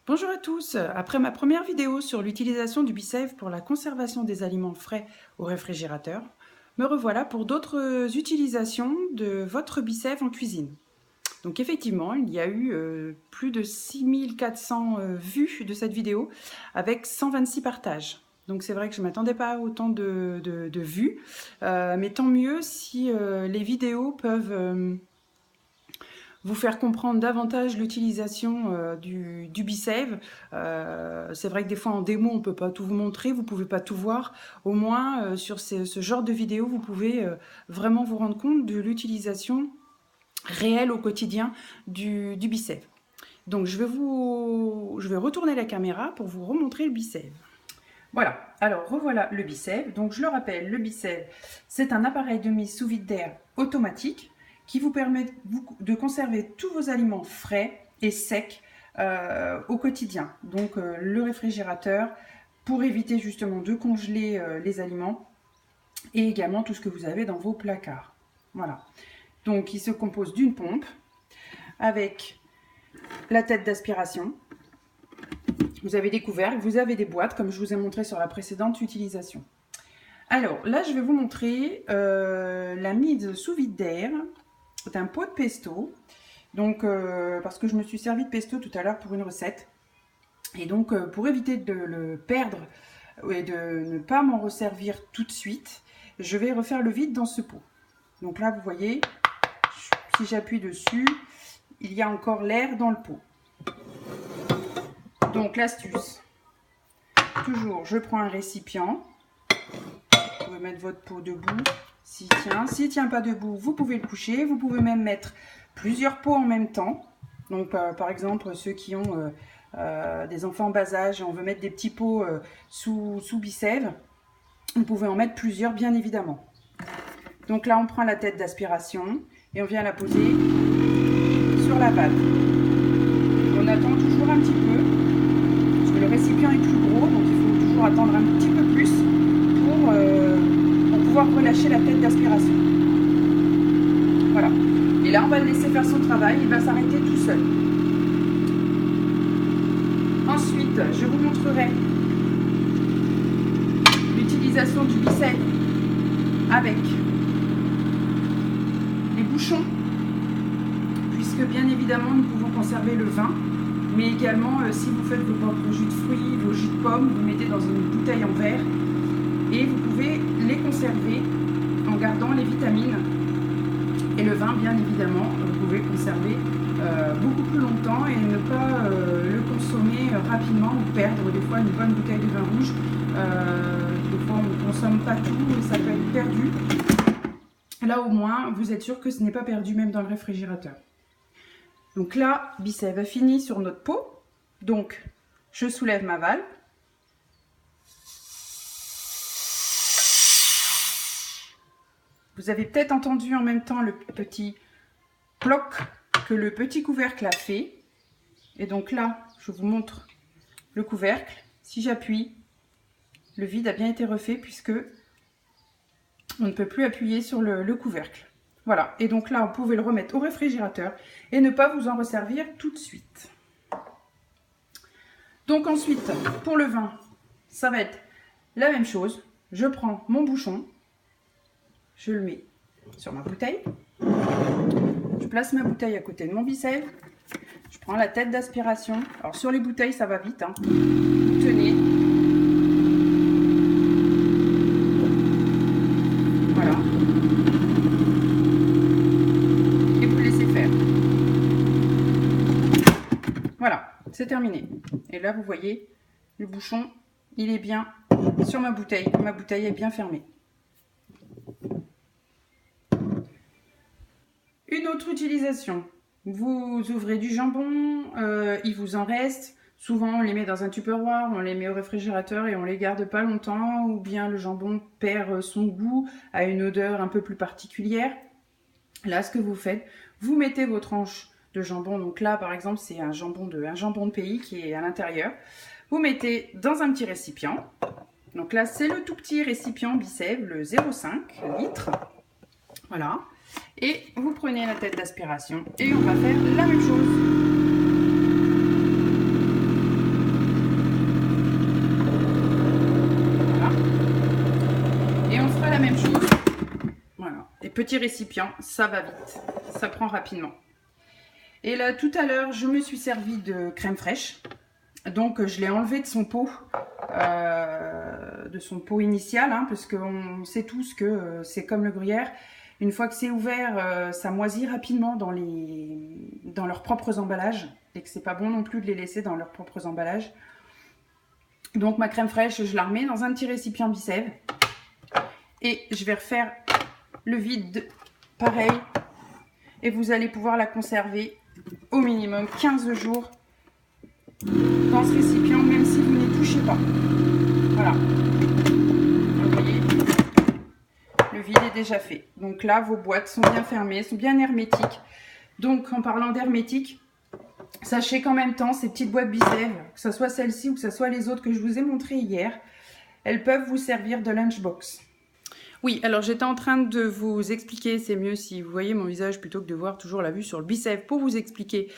Bonjour à tous. Après ma première vidéo sur l'utilisation du BeSafe pour la conservation des aliments frais au réfrigérateur, me revoilà pour d'autres utilisations de votre BeSafe en cuisine. Donc effectivement, il y a eu plus de 6400 vues de cette vidéo avec 126 partages. Donc c'est vrai que je ne m'attendais pas à autant de vues, mais tant mieux si les vidéos peuvent vous faire comprendre davantage l'utilisation du BeSave. C'est vrai que des fois en démo, on ne peut pas tout vous montrer, vous ne pouvez pas tout voir. Au moins, sur ce genre de vidéo, vous pouvez vraiment vous rendre compte de l'utilisation réelle au quotidien du BeSave. Donc, je vais retourner la caméra pour vous remontrer le BeSave. Voilà, alors revoilà le BeSave. Donc je le rappelle, le BeSave, c'est un appareil de mise sous vide d'air automatique qui vous permet de conserver tous vos aliments frais et secs au quotidien. Donc le réfrigérateur pour éviter justement de congeler les aliments et également tout ce que vous avez dans vos placards. Voilà. Donc il se compose d'une pompe avec la tête d'aspiration. Vous avez des couvercles, vous avez des boîtes, comme je vous ai montré sur la précédente utilisation. Alors, là, je vais vous montrer la mise sous vide d'air d'un pot de pesto. Donc, parce que je me suis servi de pesto tout à l'heure pour une recette. Et donc, pour éviter de le perdre et de ne pas m'en resservir tout de suite, je vais refaire le vide dans ce pot. Donc là, vous voyez, si j'appuie dessus, il y a encore l'air dans le pot. Donc l'astuce, toujours je prends un récipient, vous pouvez mettre votre pot debout s'il tient pas debout vous pouvez le coucher, vous pouvez même mettre plusieurs pots en même temps. Donc par exemple ceux qui ont des enfants en bas âge et on veut mettre des petits pots sous BeSave, vous pouvez en mettre plusieurs bien évidemment. Donc là on prend la tête d'aspiration et on vient la poser sur la valve. On attend toujours un petit peu. Le récipient est plus gros, donc il faut toujours attendre un petit peu plus pour pouvoir relâcher la tête d'aspiration. Voilà. Et là, on va le laisser faire son travail, il va s'arrêter tout seul. Ensuite, je vous montrerai l'utilisation du BeSave avec les bouchons, puisque bien évidemment, nous pouvons conserver le vin. Mais également, si vous faites vos propres jus de fruits, vos jus de pommes, vous mettez dans une bouteille en verre et vous pouvez les conserver en gardant les vitamines. Et le vin, bien évidemment, vous pouvez conserver beaucoup plus longtemps et ne pas le consommer rapidement ou perdre des fois une bonne bouteille de vin rouge. Des fois, on ne consomme pas tout et ça peut être perdu. Là, au moins, vous êtes sûr que ce n'est pas perdu même dans le réfrigérateur. Donc là, BeSave a fini sur notre pot. Donc, je soulève ma valve. Vous avez peut-être entendu en même temps le petit ploc que le petit couvercle a fait. Et donc là, je vous montre le couvercle. Si j'appuie, le vide a bien été refait puisque on ne peut plus appuyer sur le couvercle. Voilà, et donc là, vous pouvez le remettre au réfrigérateur et ne pas vous en resservir tout de suite. Donc ensuite, pour le vin, ça va être la même chose. Je prends mon bouchon, je le mets sur ma bouteille. Je place ma bouteille à côté de mon BeSave. Je prends la tête d'aspiration. Alors sur les bouteilles, ça va vite, hein. Vous tenez. Voilà. Voilà, c'est terminé. Et là, vous voyez, le bouchon, il est bien sur ma bouteille. Ma bouteille est bien fermée. Une autre utilisation. Vous ouvrez du jambon, il vous en reste. Souvent, on les met dans un tupperware, on les met au réfrigérateur et on les garde pas longtemps. Ou bien le jambon perd son goût, a une odeur un peu plus particulière. Là, ce que vous faites, vous mettez vos tranches de jambon. Donc là, par exemple, c'est un jambon de pays qui est à l'intérieur. Vous mettez dans un petit récipient. Donc là, c'est le tout petit récipient BeSave, le 0,5 litres. Voilà. Et vous prenez la tête d'aspiration et on va faire la même chose. même chose. Voilà, les petits récipients, ça va vite, ça prend rapidement. Et là, tout à l'heure, je me suis servi de crème fraîche. Donc, je l'ai enlevé de son pot initial, hein, parce qu'on sait tous que c'est comme le gruyère. Une fois que c'est ouvert, ça moisit rapidement dans leurs propres emballages. Et que c'est pas bon non plus de les laisser dans leurs propres emballages. Donc, ma crème fraîche, je la remets dans un petit récipient Bicève. Et je vais refaire le vide pareil. Et vous allez pouvoir la conserver au minimum 15 jours dans ce récipient, même si vous n'y touchez pas. Voilà. Vous voyez, le vide est déjà fait. Donc là, vos boîtes sont bien fermées, sont bien hermétiques. Donc, en parlant d'hermétique, sachez qu'en même temps, ces petites boîtes Bicève, que ce soit celle-ci ou que ce soit les autres que je vous ai montrées hier, elles peuvent vous servir de lunchbox. Oui, alors j'étais en train de vous expliquer, c'est mieux si vous voyez mon visage plutôt que de voir toujours la vue sur le Bicève, pour vous expliquer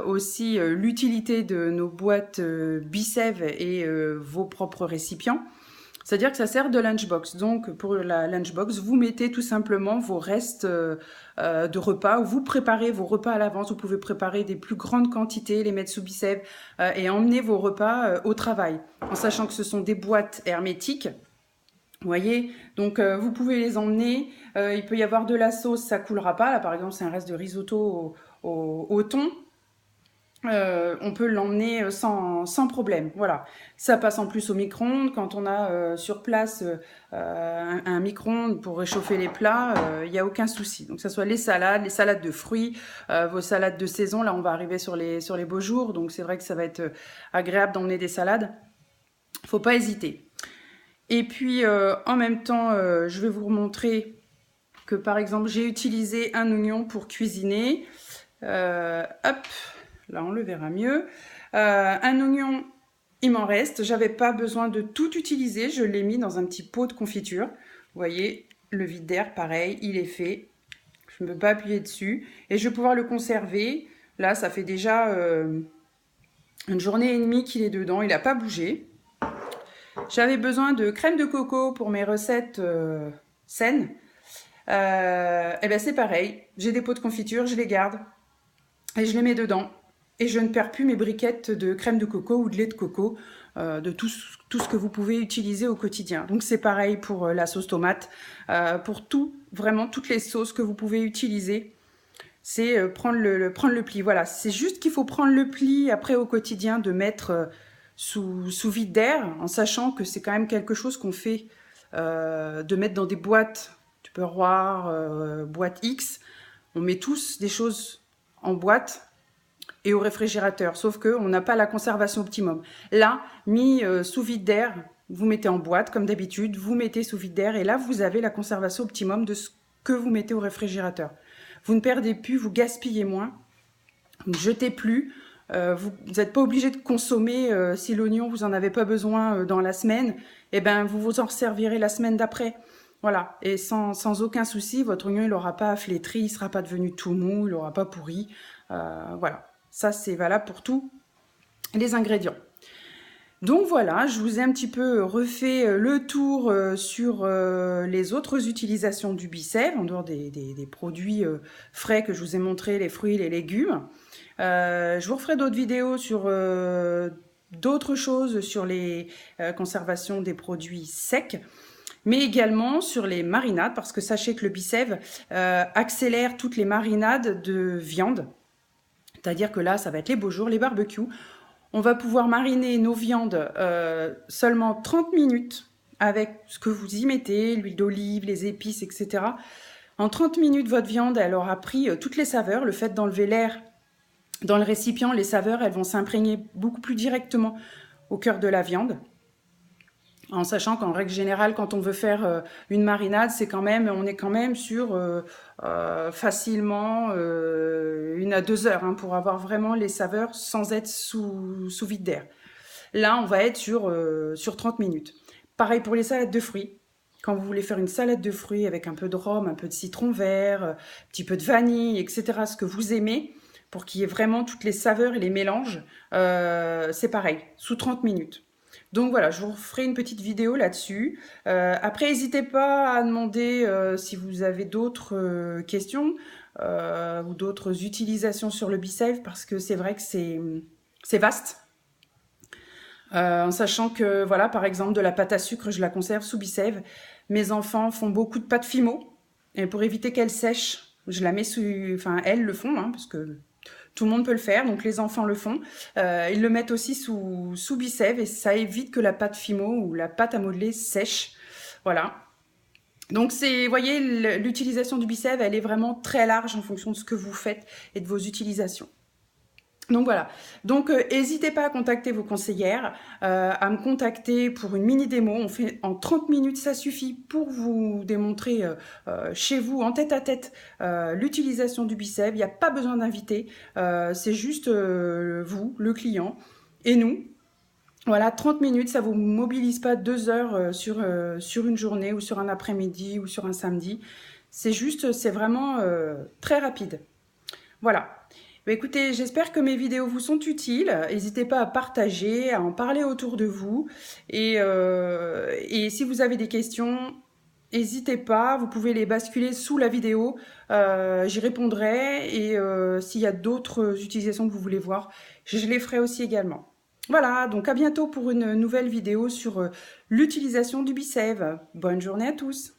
aussi l'utilité de nos boîtes Bicève et vos propres récipients. C'est-à-dire que ça sert de lunchbox. Donc pour la lunchbox, vous mettez tout simplement vos restes de repas, ou vous préparez vos repas à l'avance. Vous pouvez préparer des plus grandes quantités, les mettre sous Bicève et emmener vos repas au travail, en sachant que ce sont des boîtes hermétiques. Vous voyez, donc vous pouvez les emmener, il peut y avoir de la sauce, ça coulera pas. Là par exemple c'est un reste de risotto au thon, on peut l'emmener sans problème. Voilà, ça passe en plus au micro-ondes. Quand on a sur place un micro-ondes pour réchauffer les plats, il n'y a aucun souci. Donc que ce soit les salades de fruits, vos salades de saison. Là on va arriver sur les beaux jours, donc c'est vrai que ça va être agréable d'emmener des salades. Faut pas hésiter. Et puis, en même temps, je vais vous montrer que, par exemple, j'ai utilisé un oignon pour cuisiner. Hop, là, on le verra mieux. Un oignon, il m'en reste. J'avais pas besoin de tout utiliser. Je l'ai mis dans un petit pot de confiture. Vous voyez, le vide d'air, pareil, il est fait. Je ne peux pas appuyer dessus. Et je vais pouvoir le conserver. Là, ça fait déjà une journée et demie qu'il est dedans. Il n'a pas bougé. J'avais besoin de crème de coco pour mes recettes saines. Et ben c'est pareil. J'ai des pots de confiture, je les garde et je les mets dedans. Et je ne perds plus mes briquettes de crème de coco ou de lait de coco, de tout ce que vous pouvez utiliser au quotidien. Donc c'est pareil pour la sauce tomate, pour vraiment toutes les sauces que vous pouvez utiliser. C'est prendre le pli. Voilà, c'est juste qu'il faut prendre le pli après au quotidien de mettre sous vide d'air, en sachant que c'est quand même quelque chose qu'on fait, de mettre dans des boîtes Tupperware, boîte X. On met tous des choses en boîte et au réfrigérateur, sauf qu'on n'a pas la conservation optimum. Là, mis sous vide d'air, vous mettez en boîte comme d'habitude, vous mettez sous vide d'air et là, vous avez la conservation optimum de ce que vous mettez au réfrigérateur. Vous ne perdez plus, vous gaspillez moins, vous ne jetez plus. Vous n'êtes pas obligé de consommer, si l'oignon, vous n'en avez pas besoin dans la semaine, eh ben, vous vous en servirez la semaine d'après. Voilà, et sans aucun souci, votre oignon, il n'aura pas flétri, il ne sera pas devenu tout mou, il n'aura pas pourri. Voilà, ça c'est valable pour tous les ingrédients. Donc voilà, je vous ai un petit peu refait le tour sur les autres utilisations du Bicève, en dehors des produits frais que je vous ai montrés, les fruits, les légumes. Je vous referai d'autres vidéos sur d'autres choses, sur les conservations des produits secs, mais également sur les marinades, parce que sachez que le Bicève accélère toutes les marinades de viande. C'est-à-dire que là, ça va être les beaux jours, les barbecues. On va pouvoir mariner nos viandes seulement 30 minutes avec ce que vous y mettez, l'huile d'olive, les épices, etc. En 30 minutes, votre viande, elle aura pris toutes les saveurs. Le fait d'enlever l'air dans le récipient, les saveurs, elles vont s'imprégner beaucoup plus directement au cœur de la viande. En sachant qu'en règle générale, quand on veut faire une marinade, on est quand même sur facilement 1 à 2 heures pour avoir vraiment les saveurs sans être sous vide d'air. Là, on va être sur 30 minutes. Pareil pour les salades de fruits. Quand vous voulez faire une salade de fruits avec un peu de rhum, un peu de citron vert, un petit peu de vanille, etc., ce que vous aimez, pour qu'il y ait vraiment toutes les saveurs et les mélanges, c'est pareil, sous 30 minutes. Donc voilà, je vous ferai une petite vidéo là-dessus. Après, n'hésitez pas à demander si vous avez d'autres questions ou d'autres utilisations sur le BeSave, parce que c'est vrai que c'est vaste. En sachant que, voilà, par exemple, de la pâte à sucre, je la conserve sous BeSave. Mes enfants font beaucoup de pâte Fimo. Et pour éviter qu'elle sèche, je la mets sous... Enfin, elles le font, hein, parce que tout le monde peut le faire, donc les enfants le font. Ils le mettent aussi sous BeSave et ça évite que la pâte Fimo ou la pâte à modeler sèche. Voilà. Donc, vous voyez, l'utilisation du BeSave, elle est vraiment très large en fonction de ce que vous faites et de vos utilisations. Donc voilà, donc n'hésitez pas à contacter vos conseillères, à me contacter pour une mini démo. On fait en 30 minutes, ça suffit pour vous démontrer chez vous, en tête à tête, l'utilisation du BeSave. Il n'y a pas besoin d'inviter, c'est juste vous, le client, et nous. Voilà, 30 minutes, ça ne vous mobilise pas 2 heures sur une journée ou sur un après-midi ou sur un samedi. C'est juste, c'est vraiment très rapide. Voilà. Bah, écoutez, j'espère que mes vidéos vous sont utiles. N'hésitez pas à partager, à en parler autour de vous. Et si vous avez des questions, n'hésitez pas. Vous pouvez les basculer sous la vidéo. J'y répondrai. Et s'il y a d'autres utilisations que vous voulez voir, je les ferai aussi également. Voilà, donc à bientôt pour une nouvelle vidéo sur l'utilisation du BeSave. Bonne journée à tous.